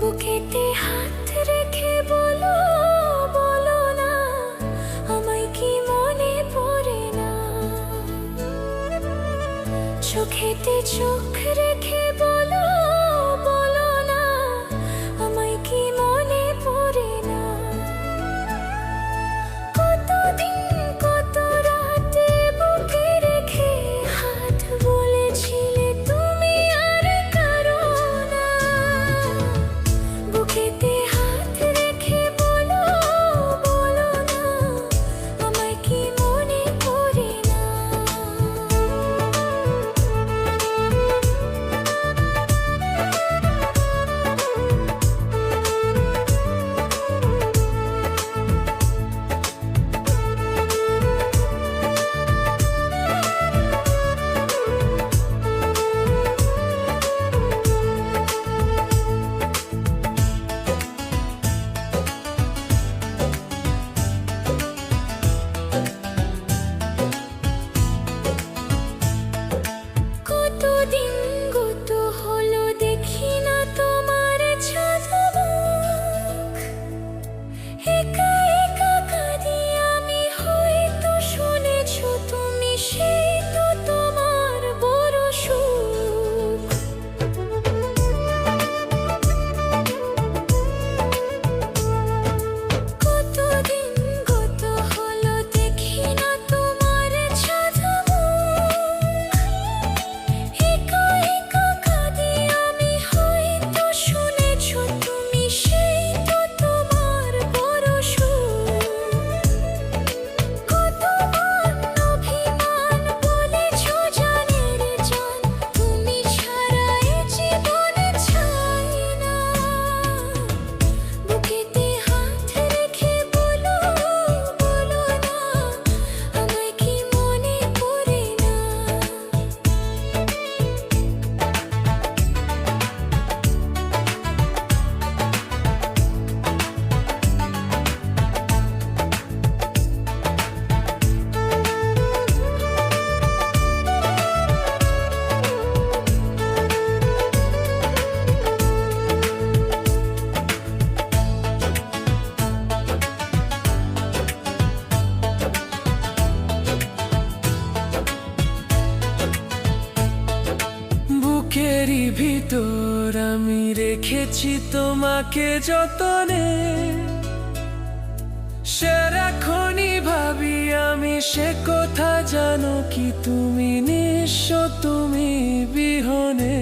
বুকেতে হাত রেখে বলো, বলো না আমায় কি মনে পড়ে না। চোখেতে চোখ রেখে বলো, বলো না আমায় কি মনে পড়ে না। কতদিন কত রাতে বুকে রেখে হাত বলেছিলে তুমি আর কারো না। বুকেতে হাত রেখে বলো, বলো না আমায় কি মনে পড়ে না। কতদিন গত হলো দেখি না তোমার ছাদমুখ। একা একা কাঁদি আমি, হয়তো শুনেছো তুমি, সেই তো তোমার বড় সুখ। কতদিন গত হলো দেখি না তোমার ছাদমুখ। একা একা কাঁদি আমি, হয়তো শুনেছো তুমি, সেই তো তোমার বড় সুখ। কতবার অভিমান বলেছো জানের জান, তুমি ছাড়া এ জীবনে চাই না। বুকেতে হাত রেখে বলো, বলো না আমায় কি মনে পড়ে না। বুকেরই ভিতর আমি রেখেছি তোমাকে যতনে। সারাক্ষণই ভাবি আমি সে কথা, জানো কি তুমি নিঃস্ব, তুমি বিহনে।